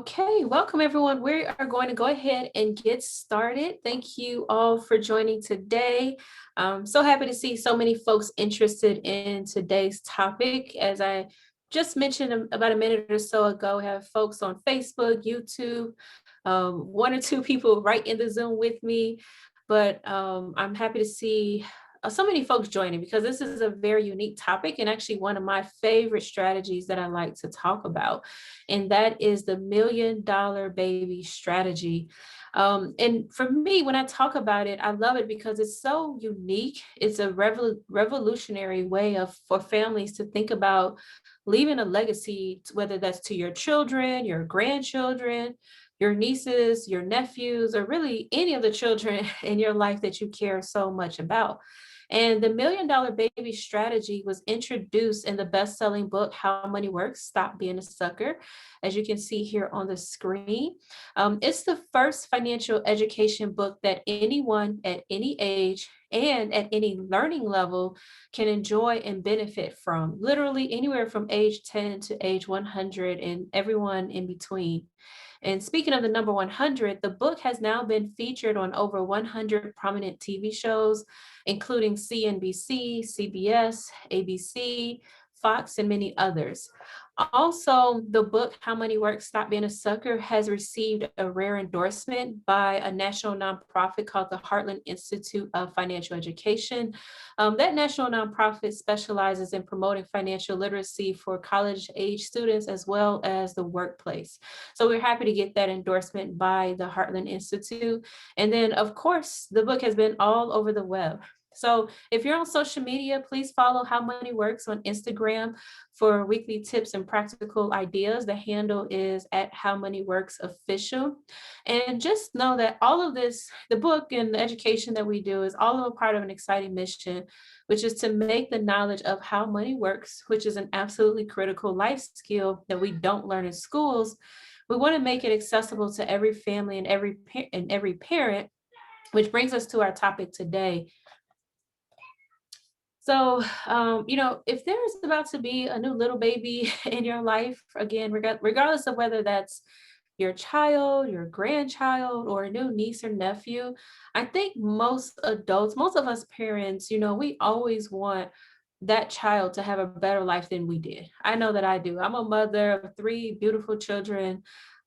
Okay, welcome everyone. We are going to go ahead and get started. Thank you all for joining today. I'm so happy to see so many folks interested in today's topic. As I just mentioned about a minute or so ago, we have folks on Facebook, YouTube, one or two people right in the Zoom with me. But I'm happy to see so many folks joining because this is a very unique topic and actually one of my favorite strategies that I like to talk about. And that is the $1 million baby strategy. And for me, when I talk about it, I love it because it's so unique. It's a revolutionary way for families to think about leaving a legacy, whether that's to your children, your grandchildren, your nieces, your nephews, or really any of the children in your life that you care so much about. And the $1 million baby strategy was introduced in the best-selling book, How Money Works, Stop Being a Sucker, as you can see here on the screen. It's the first financial education book that anyone at any age and at any learning level can enjoy and benefit from, literally anywhere from age 10 to age 100 and everyone in between. And speaking of the number 100, the book has now been featured on over 100 prominent TV shows, including CNBC, CBS, ABC, Fox, and many others. Also, the book, How Money Works, Stop Being a Sucker, has received a rare endorsement by a national nonprofit called the Heartland Institute of Financial Education. That national nonprofit specializes in promoting financial literacy for college-age students as well as the workplace. So we're happy to get that endorsement by the Heartland Institute. And then, of course, the book has been all over the web. So if you're on social media, please follow How Money Works on Instagram for weekly tips and practical ideas. The handle is at How Money Works Official. And just know that all of this, the book and the education that we do, is all of a part of an exciting mission, which is to make the knowledge of how money works, which is an absolutely critical life skill that we don't learn in schools. We want to make it accessible to every family and every parent, which brings us to our topic today. So, if there's about to be a new little baby in your life, again, regardless of whether that's your child, your grandchild, or a new niece or nephew, I think most adults, most of us parents, we always want that child to have a better life than we did. I know that I do. I'm a mother of three beautiful children.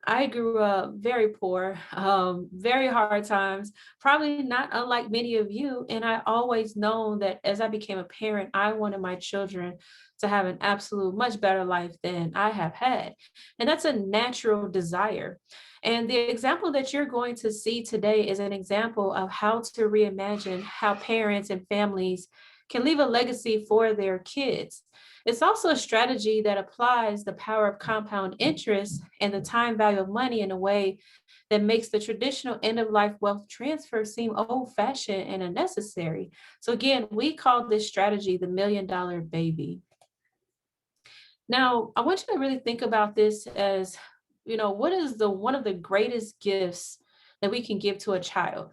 I grew up very poor, very hard times, probably not unlike many of you. And I always known that as I became a parent, I wanted my children to have an absolute much better life than I have had. And that's a natural desire. And the example that you're going to see today is an example of how to reimagine how parents and families can leave a legacy for their kids. It's also a strategy that applies the power of compound interest and the time value of money in a way that makes the traditional end of life wealth transfer seem old fashioned and unnecessary. So, again, we call this strategy the $1 million baby. Now, I want you to really think about this as, what is one of the greatest gifts that we can give to a child?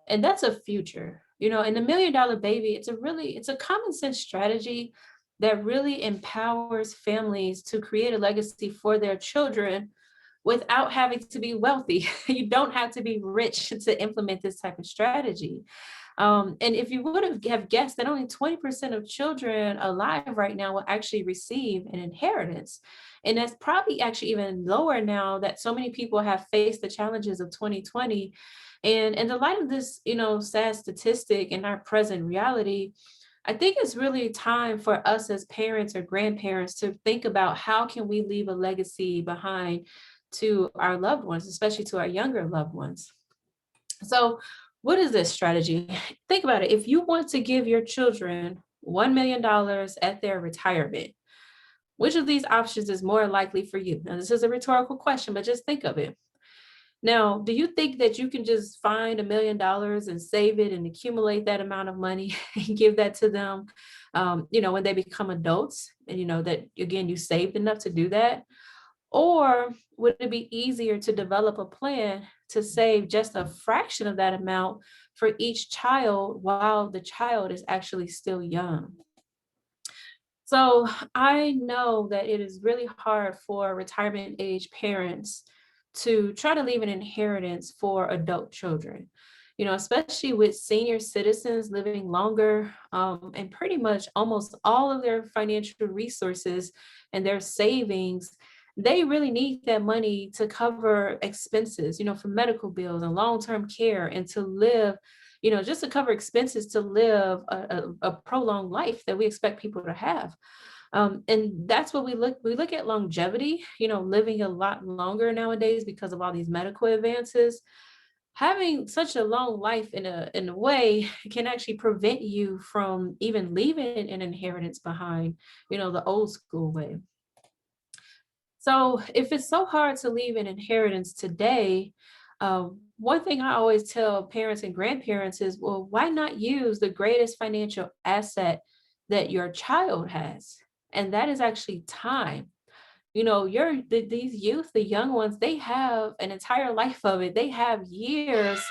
And that's a future. And the $1 million baby, it's a common sense strategy that really empowers families to create a legacy for their children without having to be wealthy. You don't have to be rich to implement this type of strategy. And if you would have guessed that only 20% of children alive right now will actually receive an inheritance. And that's probably actually even lower now that so many people have faced the challenges of 2020. And in the light of this, sad statistic in our present reality, I think it's really time for us as parents or grandparents to think about how can we leave a legacy behind to our loved ones, especially to our younger loved ones. So what is this strategy? Think about it. If you want to give your children $1 million at their retirement, which of these options is more likely for you? Now, this is a rhetorical question, but just think of it. Now, do you think that you can just find $1 million and save it and accumulate that amount of money and give that to them, when they become adults and, that, again, you saved enough to do that? Or would it be easier to develop a plan to save just a fraction of that amount for each child while the child is actually still young? So I know that it is really hard for retirement age parents to try to leave an inheritance for adult children. Especially with senior citizens living longer, and pretty much almost all of their financial resources and their savings, they really need that money to cover expenses, for medical bills and long-term care and to live, just to cover expenses to live a prolonged life that we expect people to have. And that's what we look at longevity, living a lot longer nowadays because of all these medical advances. Having such a long life in a way can actually prevent you from even leaving an inheritance behind, the old school way. So if it's so hard to leave an inheritance today, one thing I always tell parents and grandparents is, well, why not use the greatest financial asset that your child has? And that is actually time. These youth, the young ones, they have an entire life of it. They have years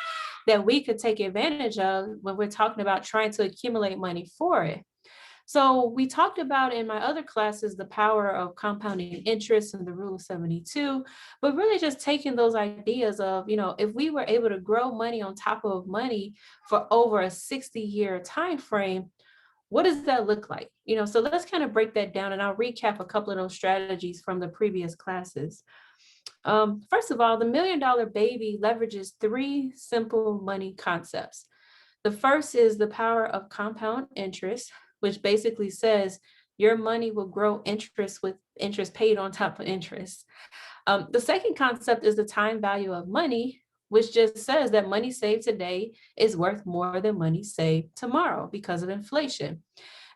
that we could take advantage of when we're talking about trying to accumulate money for it. So we talked about in my other classes the power of compounding interest and the rule of 72, but really just taking those ideas of, if we were able to grow money on top of money for over a 60-year time frame, what does that look like? So let's kind of break that down and I'll recap a couple of those strategies from the previous classes. First of all, the Million Dollar Baby leverages three simple money concepts. The first is the power of compound interest, which basically says your money will grow interest with interest paid on top of interest. The second concept is the time value of money, which just says that money saved today is worth more than money saved tomorrow because of inflation.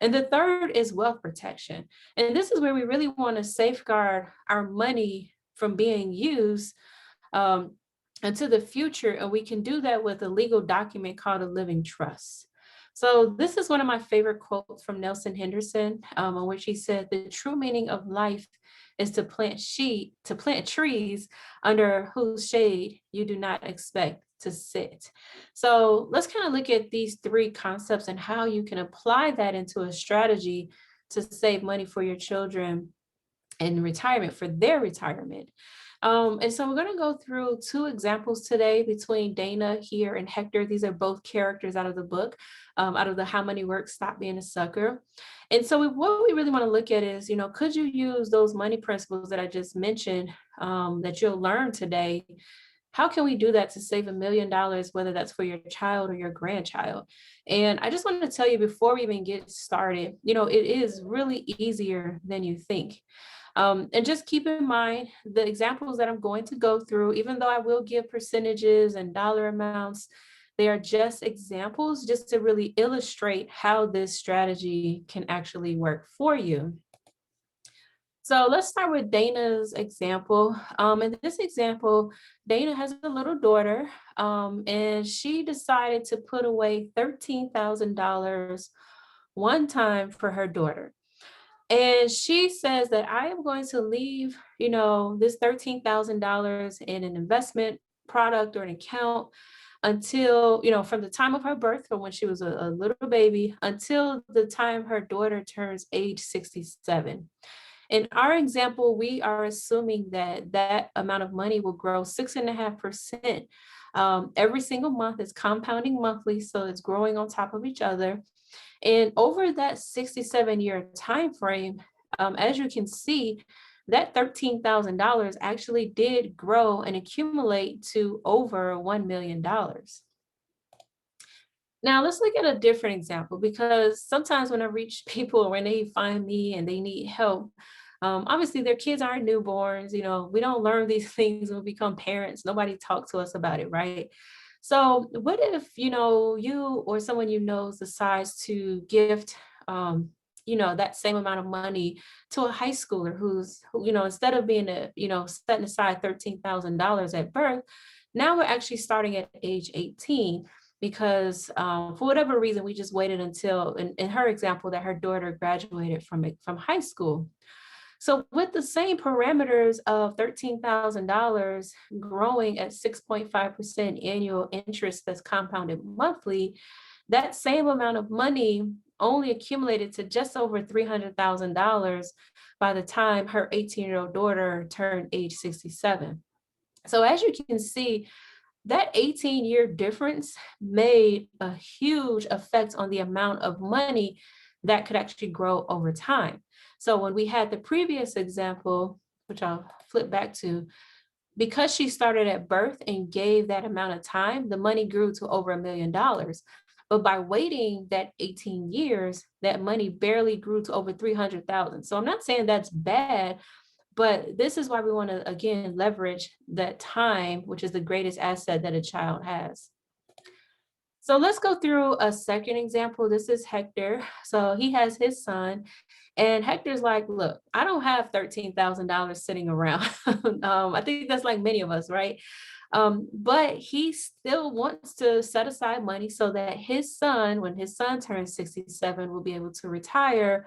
And the third is wealth protection. And this is where we really want to safeguard our money from being used into the future. And we can do that with a legal document called a living trust. So this is one of my favorite quotes from Nelson Henderson, in which he said, "The true meaning of life is to plant trees under whose shade you do not expect to sit." So let's kind of look at these three concepts and how you can apply that into a strategy to save money for your children in retirement, for their retirement. And so we're going to go through two examples today between Dana here and Hector. These are both characters out of the book, out of the How Money Works, Stop Being a Sucker. And so what we really want to look at is, could you use those money principles that I just mentioned, that you'll learn today? How can we do that to save $1 million, whether that's for your child or your grandchild? And I just wanted to tell you before we even get started, it is really easier than you think. And just keep in mind the examples that I'm going to go through, even though I will give percentages and dollar amounts, they are just examples just to really illustrate how this strategy can actually work for you. So let's start with Dana's example. In this example, Dana has a little daughter, and she decided to put away $13,000 one time for her daughter. And she says that I am going to leave, this $13,000 in an investment product or an account until, from the time of her birth, from when she was a little baby, until the time her daughter turns age 67. In our example, we are assuming that that amount of money will grow 6.5%. Every single month. It's compounding monthly, so it's growing on top of each other. And over that 67-year time frame, as you can see, that $13,000 actually did grow and accumulate to over $1 million. Now, let's look at a different example, because sometimes when I reach people, when they find me and they need help, obviously their kids aren't newborns. We don't learn these things when we become parents. Nobody talks to us about it, right? So what if, you or someone decides to gift, that same amount of money to a high schooler who, instead of being setting aside $13,000 at birth, now we're actually starting at age 18 because for whatever reason, we just waited until, in her example, that her daughter graduated from high school. So with the same parameters of $13,000 growing at 6.5% annual interest that's compounded monthly, that same amount of money only accumulated to just over $300,000 by the time her 18-year-old daughter turned age 67. So as you can see, that 18-year difference made a huge effect on the amount of money that could actually grow over time. So when we had the previous example, which I'll flip back to, because she started at birth and gave that amount of time, the money grew to over $1 million. But by waiting that 18 years, that money barely grew to over 300,000. So I'm not saying that's bad, but this is why we want to, again, leverage that time, which is the greatest asset that a child has. So let's go through a second example. This is Hector. So he has his son, and Hector's like, look, I don't have $13,000 sitting around. I think that's like many of us, right? But he still wants to set aside money so that his son, when his son turns 67, will be able to retire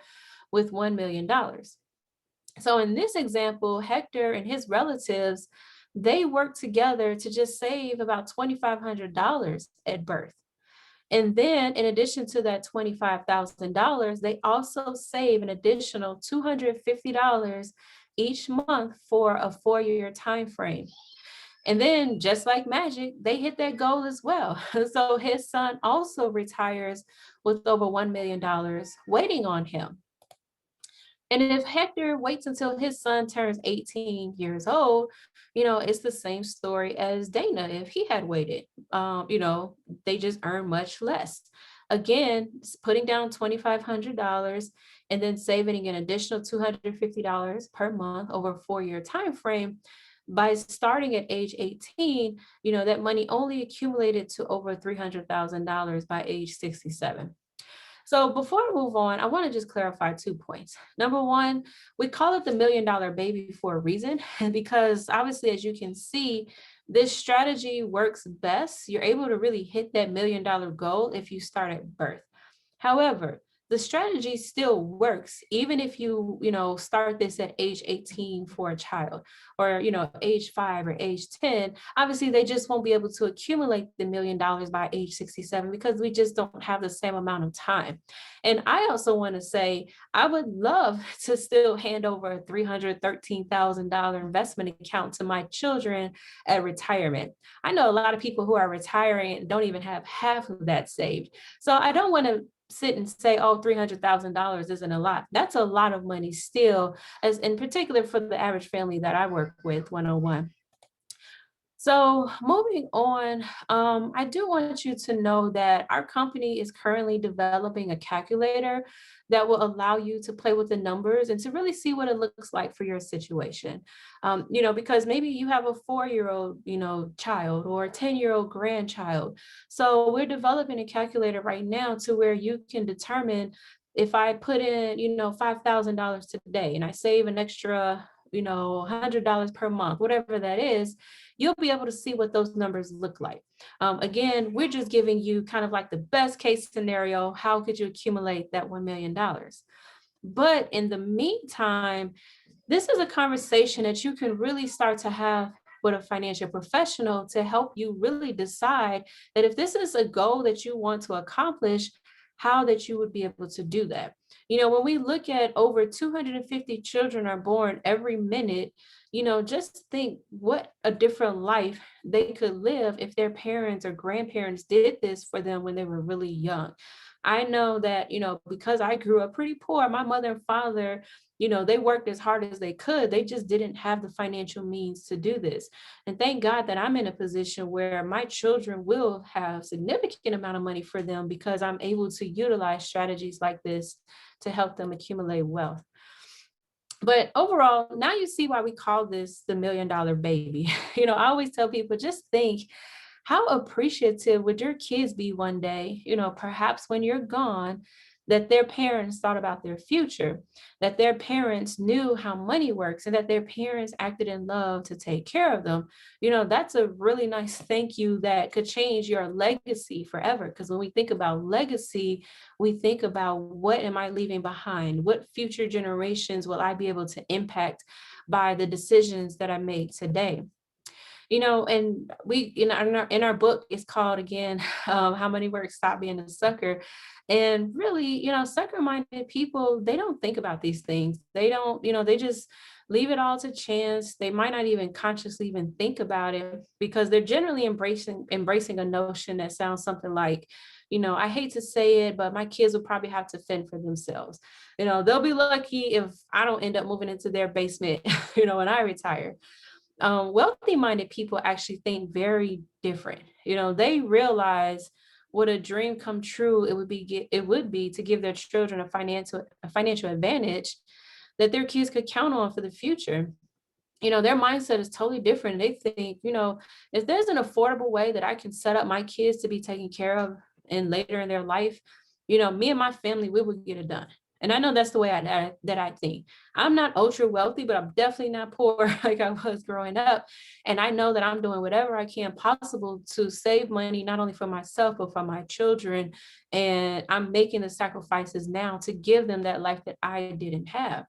with $1 million. So in this example, Hector and his relatives, they work together to just save about $2,500 at birth. And then in addition to that $25,000, they also save an additional $250 each month for a 4-year time frame. And then just like magic, they hit that goal as well. So his son also retires with over $1 million waiting on him. And if Hector waits until his son turns 18 years old, it's the same story as Dana if he had waited. They just earn much less. Again, putting down $2,500 and then saving an additional $250 per month over a 4-year time frame. By starting at age 18, that money only accumulated to over $300,000 by age 67. So before I move on, I want to just clarify 2 points. Number one, we call it the $1 million baby for a reason, and because obviously, as you can see, this strategy works best. You're able to really hit that $1 million goal if you start at birth. However, the strategy still works even if you start this at age 18 for a child, or age 5 or age 10. Obviously they just won't be able to accumulate the $1 million by age 67 because we just don't have the same amount of time. And I also want to say I would love to still hand over a $313,000 investment account to my children at retirement. I know a lot of people who are retiring and don't even have half of that saved. So I don't want to sit and say, oh, $300,000 isn't a lot. That's a lot of money still, as in particular for the average family that I work with 101. So moving on, I do want you to know that our company is currently developing a calculator that will allow you to play with the numbers and to really see what it looks like for your situation. Because maybe you have a 4-year-old, child or a 10-year-old grandchild. So we're developing a calculator right now to where you can determine if I put in, $5,000 today and I save an extra, $100 per month, whatever that is, you'll be able to see what those numbers look like. Again, we're just giving you kind of like the best case scenario. How could you accumulate that $1 million? But in the meantime, this is a conversation that you can really start to have with a financial professional to help you really decide that if this is a goal that you want to accomplish, how that you would be able to do that. When we look at over 250 children are born every minute, just think what a different life they could live if their parents or grandparents did this for them when they were really young. I know that, because I grew up pretty poor, my mother and father, they worked as hard as they could. They just didn't have the financial means to do this. And thank God that I'm in a position where my children will have significant amount of money for them because I'm able to utilize strategies like this to help them accumulate wealth. But overall, now you see why we call this the $1 million baby. I always tell people, just think, how appreciative would your kids be one day, perhaps when you're gone, that their parents thought about their future, that their parents knew how money works, and that their parents acted in love to take care of them. That's a really nice thank you that could change your legacy forever. Because when we think about legacy, we think about, what am I leaving behind? What future generations will I be able to impact by the decisions that I make today? And we, in our book, it's called, again, How Money Works, Stop Being a Sucker. And really, sucker minded people, they don't think about these things. They don't, they just leave it all to chance. They might not even consciously even think about it because they're generally embracing a notion that sounds something like, I hate to say it, but my kids will probably have to fend for themselves. They'll be lucky if I don't end up moving into their basement, when I retire. Wealthy minded people actually think very different. They realize what a dream come true it would be to give their children a financial advantage that their kids could count on for the future. Their mindset is totally different. They think, if there's an affordable way that I can set up my kids to be taken care of and later in their life, me and my family, we would get it done. And I know that's the way that I think. I'm not ultra wealthy, but I'm definitely not poor like I was growing up. And I know that I'm doing whatever I can possible to save money, not only for myself, but for my children. And I'm making the sacrifices now to give them that life that I didn't have.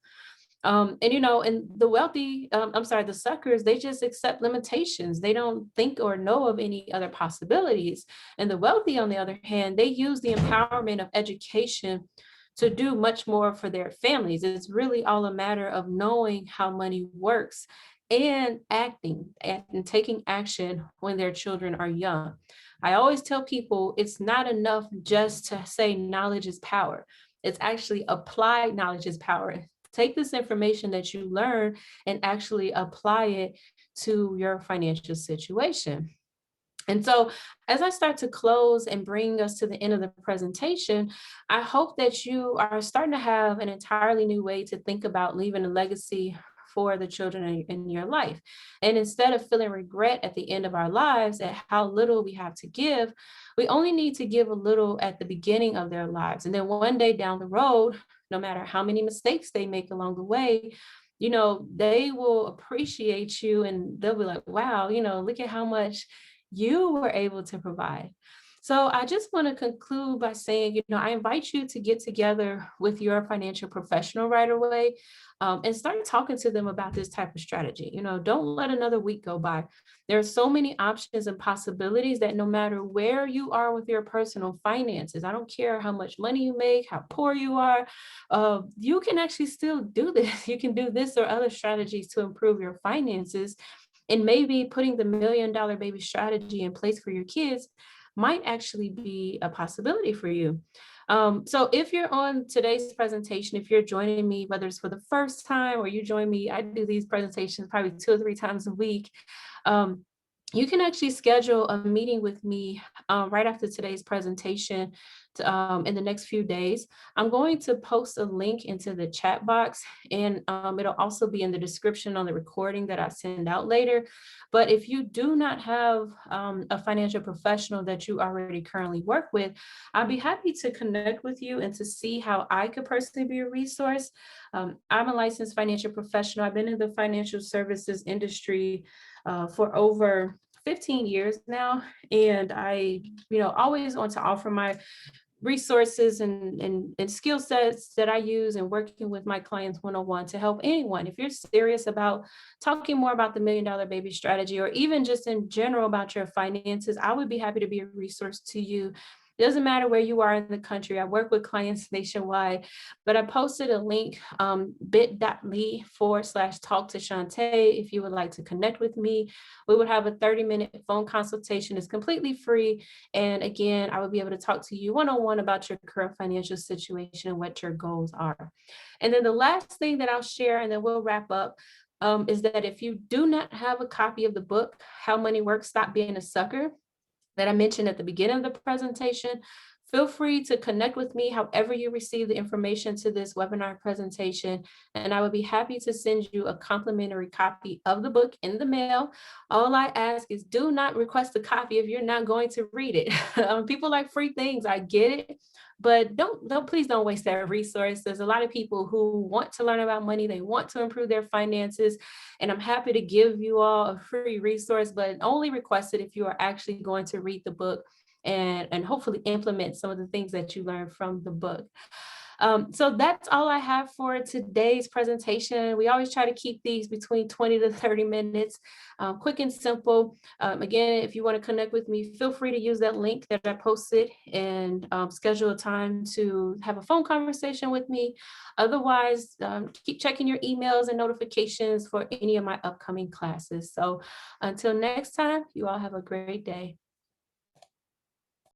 And the wealthy, I'm sorry, the suckers, they just accept limitations. They don't think or know of any other possibilities. And the wealthy, on the other hand, they use the empowerment of education to do much more for their families. It's really all a matter of knowing how money works and acting and taking action when their children are young. I always tell people it's not enough just to say knowledge is power. It's actually applied knowledge is power. Take this information that you learn and actually apply it to your financial situation. And so, as I start to close and bring us to the end of the presentation, I hope that you are starting to have an entirely new way to think about leaving a legacy for the children in your life. And instead of feeling regret at the end of our lives at how little we have to give, we only need to give a little at the beginning of their lives. And then one day down the road, no matter how many mistakes they make along the way, they will appreciate you and they'll be like, wow, look at how much you were able to provide. So I just want to conclude by saying, I invite you to get together with your financial professional right away, and start talking to them about this type of strategy. Don't let another week go by. There are so many options and possibilities that no matter where you are with your personal finances, I don't care how much money you make, how poor you are, you can actually still do this. You can do this or other strategies to improve your finances. And maybe putting the $1 million baby strategy in place for your kids might actually be a possibility for you. So if you're on today's presentation, if you're joining me, whether it's for the first time or you join me, I do these presentations probably 2 or 3 times a week. You can actually schedule a meeting with me right after today's presentation in the next few days. I'm going to post a link into the chat box, and it'll also be in the description on the recording that I send out later. But if you do not have a financial professional that you already currently work with, I'll be happy to connect with you and to see how I could personally be a resource. I'm a licensed financial professional. I've been in the financial services industry for over 15 years now. And I, always want to offer my resources and skill sets that I use in working with my clients one-on-one to help anyone. If you're serious about talking more about the $1 million baby strategy, or even just in general about your finances, I would be happy to be a resource to you. It doesn't matter where you are in the country. I work with clients nationwide, but I posted a link, bit.ly/talk to Shantae. If you would like to connect with me, we would have a 30-minute phone consultation. It's completely free. And again, I would be able to talk to you one-on-one about your current financial situation and what your goals are. And then the last thing that I'll share, and then we'll wrap up, is that if you do not have a copy of the book, How Money Works, Stop Being a Sucker, that I mentioned at the beginning of the presentation, feel free to connect with me however you receive the information to this webinar presentation, and I would be happy to send you a complimentary copy of the book in the mail. All I ask is do not request a copy if you're not going to read it. People like free things, I get it, but please don't waste that resource. There's a lot of people who want to learn about money, they want to improve their finances, and I'm happy to give you all a free resource, but only request it if you are actually going to read the book and hopefully implement some of the things that you learned from the book. So that's all I have for today's presentation. We always try to keep these between 20 to 30 minutes, quick and simple. Again, if you want to connect with me, feel free to use that link that I posted and schedule a time to have a phone conversation with me. Otherwise, keep checking your emails and notifications for any of my upcoming classes. So until next time, you all have a great day.